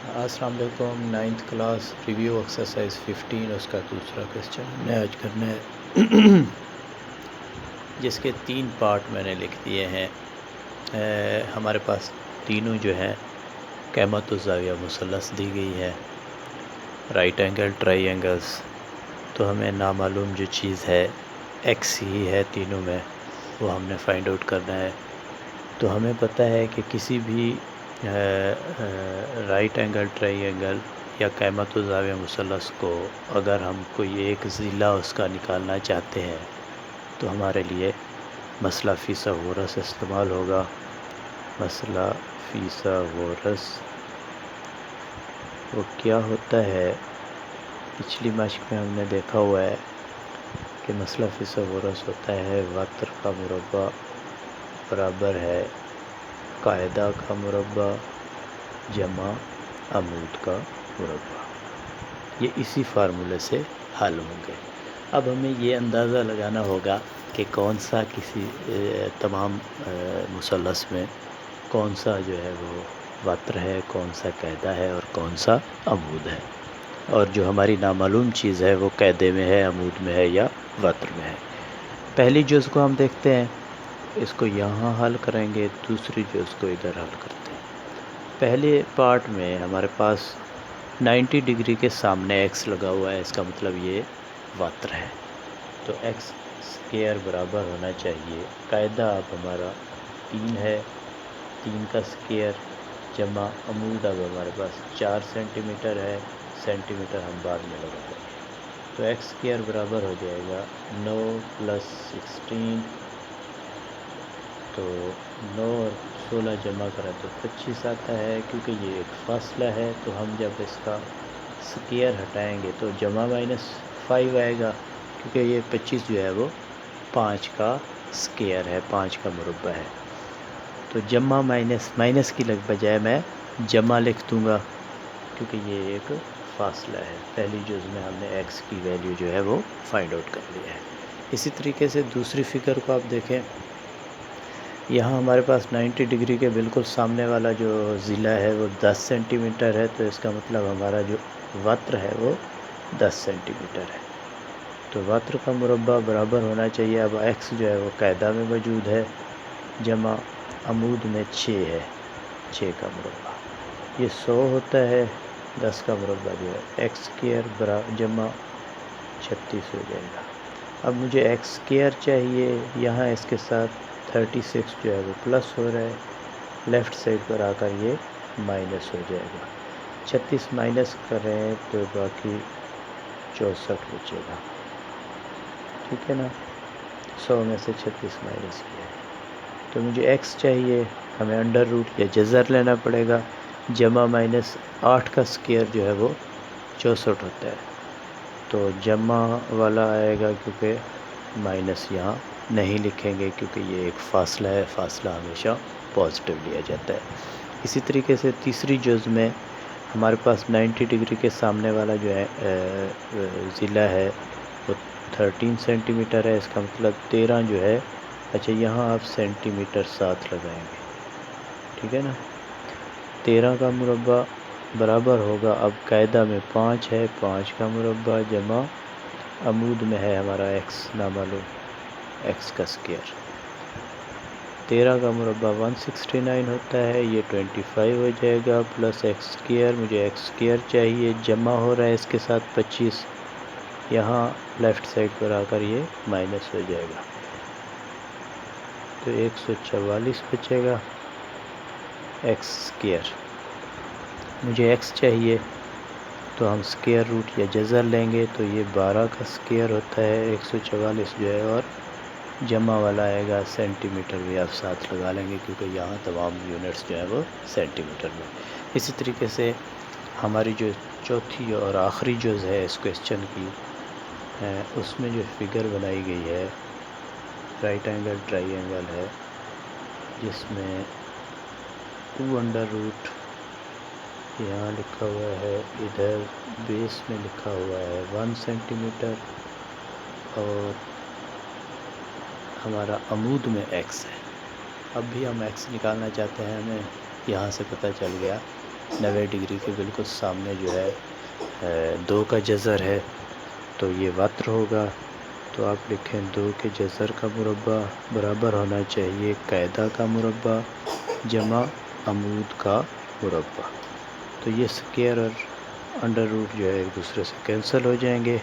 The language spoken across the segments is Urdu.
السلام علیکم۔ 9th کلاس ریویو ایکسرسائز 15 اس کا دوسرا کویسچن ہم نے آج کرنا ہے جس کے 3 پارٹ میں نے لکھ دیے ہیں۔ ہمارے پاس تینوں جو ہیں قیمت و زاویہ مثلث دی گئی ہے، رائٹ اینگل ٹرائی اینگلس، تو ہمیں نامعلوم جو چیز ہے ایکس ہی ہے تینوں میں، وہ ہم نے فائنڈ آؤٹ کرنا ہے۔ تو ہمیں پتہ ہے کہ کسی بھی رائٹ اینگل ٹرائی اینگل یا قیمت و زاویہ مثلث کو اگر ہم کوئی ایک ضلع اس کا نکالنا چاہتے ہیں تو ہمارے لیے مسئلہ فیثاغورس استعمال ہوگا۔ مسئلہ فیثاغورس وہ کیا ہوتا ہے؟ پچھلی مشق میں ہم نے دیکھا ہوا ہے کہ مسئلہ فیثاغورس ہوتا ہے وتر کا مربع برابر ہے قاعدہ کا مربع جمع عمود کا مربع۔ یہ اسی فارمولے سے حل ہوں گے۔ اب ہمیں یہ اندازہ لگانا ہوگا کہ کون سا کسی تمام مثلث میں کون سا جو ہے وہ وتر ہے، کون سا قاعدہ ہے اور کون سا عمود ہے، اور جو ہماری نامعلوم چیز ہے وہ قاعدے میں ہے، عمود میں ہے یا وتر میں ہے۔ پہلی جز کو ہم دیکھتے ہیں، اس کو یہاں حل کریں گے، دوسری جز کو ادھر حل کرتے ہیں۔ پہلے پارٹ میں ہمارے پاس 90 ڈگری کے سامنے ایکس لگا ہوا ہے، اس کا مطلب یہ وتر ہے، تو ایکس اسکیئر برابر ہونا چاہیے قاعدہ اب ہمارا 3 ہے، 3 کا اسکیئر جمع عمود اب ہمارے پاس 4 سینٹی میٹر ہے، سینٹی میٹر ہم بعد میں لگا دیں گے، تو ایکس اسکیئر برابر ہو جائے گا 9 + 16، تو 9 اور 16 جمع کریں تو 25 آتا ہے۔ کیونکہ یہ ایک فاصلہ ہے تو ہم جب اس کا اسکیئر ہٹائیں گے تو جمع -5 آئے گا، کیونکہ یہ 25 جو ہے وہ 5 کا اسکیئر ہے، 5 کا مربع ہے، تو جمع مائنس کی بجائے میں جمع لکھ دوں گا، کیونکہ یہ ایک فاصلہ ہے۔ پہلی جز میں ہم نے ایکس کی ویلیو جو ہے وہ فائنڈ آؤٹ کر لیا ہے۔ اسی طریقے سے دوسری فگر کو آپ دیکھیں، یہاں ہمارے پاس 90 ڈگری کے بالکل سامنے والا جو ضلع ہے وہ 10 سینٹی میٹر ہے، تو اس کا مطلب ہمارا جو وتر ہے وہ 10 سینٹی میٹر ہے، تو وتر کا مربع برابر ہونا چاہیے، اب ایکس جو ہے وہ قاعدہ میں موجود ہے، جمع عمود میں 6 ہے، 6 کا مربع، یہ 100 ہوتا ہے، 10 کا مربع جو ہے ایکس اسکیئر جمع 36 ہو جائے گا۔ اب مجھے ایکس اسکیئر چاہیے، یہاں اس کے ساتھ 36 جو ہے وہ پلس ہو رہا ہے، لیفٹ سائڈ پر آ کر یہ مائنس ہو جائے گا، 36 مائنس کریں تو باقی 64 بچے گا، ٹھیک ہے نا، 100 میں سے 36 مائنس کیا ہے، تو مجھے ایکس چاہیے، ہمیں انڈر روٹ یا جذر لینا پڑے گا، جمع -8 کا اسکیئر جو ہے وہ 64 ہوتا ہے، تو جمع والا آئے گا، کیونکہ مائنس یہاں نہیں لکھیں گے کیونکہ یہ ایک فاصلہ ہے، فاصلہ ہمیشہ پازیٹیو لیا جاتا ہے۔ اسی طریقے سے تیسری جز میں ہمارے پاس 90 ڈگری کے سامنے والا جو ہے ضلع ہے وہ 13 سینٹی میٹر ہے، اس کا مطلب 13 جو ہے، اچھا یہاں آپ سینٹی میٹر ساتھ لگائیں گے، ٹھیک ہے نا، 13 کا مربع برابر ہوگا، اب قاعدہ میں 5 ہے، 5 کا مربع جمع عمود میں ہے ہمارا ایکس نامعلوم، ایکس کا اسکیئر، 13 کا مربع 169 ہوتا ہے، یہ 25 ہو جائے گا، پلس ایکس اسکیئر، مجھے ایکس اسکیئر چاہیے، جمع ہو رہا ہے اس کے ساتھ 25، یہاں لیفٹ سائڈ پر آ کر یہ مائنس ہو جائے گا، تو 144 بچے گا ایکس اسکیئر۔ مجھے ایکس چاہیے تو ہم اسکیئر روٹ یا جذر لیں گے، تو یہ 12 کا اسکیئر ہوتا ہے، 144 جو ہے، اور جمع والا آئے گا سینٹی میٹر بھی آپ ساتھ لگا لیں گے کیونکہ یہاں تمام یونٹس جو ہیں وہ سینٹی میٹر میں۔ اسی طریقے سے ہماری جو چوتھی اور آخری جز ہے اس کویسچن کی، اس میں جو فگر بنائی گئی ہے رائٹ اینگل ٹرائی اینگل ہے، جس میں 2√، یہاں لکھا ہوا ہے، ادھر بیس میں لکھا ہوا ہے 1 سینٹی میٹر، اور ہمارا عمود میں ایکس ہے۔ اب بھی ہم ایکس نکالنا چاہتے ہیں، ہمیں یہاں سے پتہ چل گیا 90 ڈگری کے بالکل سامنے جو ہے 2 کا جذر ہے، تو یہ وتر ہوگا. تو آپ لکھیں 2 کے جذر کا مربع برابر ہونا چاہیے قاعدہ کا مربع جمع عمود کا مربع. تو یہ سکیئر اور انڈر روٹ جو ہے ایک دوسرے سے کینسل ہو جائیں گے،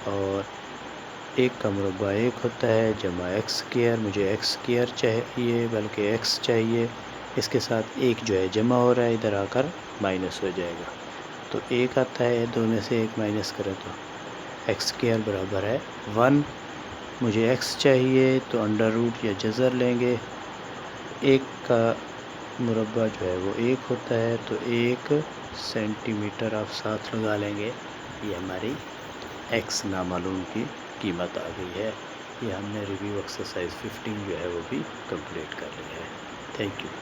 اور 1 کا مربع 1 ہوتا ہے جمع ایکس سکیئر. مجھے ایکس سکیئر چاہیے بلکہ ایکس چاہیے، اس کے ساتھ 1 جو ہے جمع ہو رہا ہے، ادھر آ کر مائنس ہو جائے گا. تو 1 آتا ہے، 2 میں سے 1 مائنس کریں تو ایکس سکیئر برابر ہے 1. مجھے ایکس چاہیے تو انڈر روٹ یا جذر لیں گے. 1 کا مربع جو ہے وہ 1 ہوتا ہے، تو 1 سینٹی میٹر آپ ساتھ لگا لیں گے. یہ ہماری ایکس نامعلوم کی قیمت آ گئی ہے. یہ ہم نے ریویو ایکسرسائز 15 جو ہے وہ بھی کمپلیٹ کر لیا ہے. Thank you.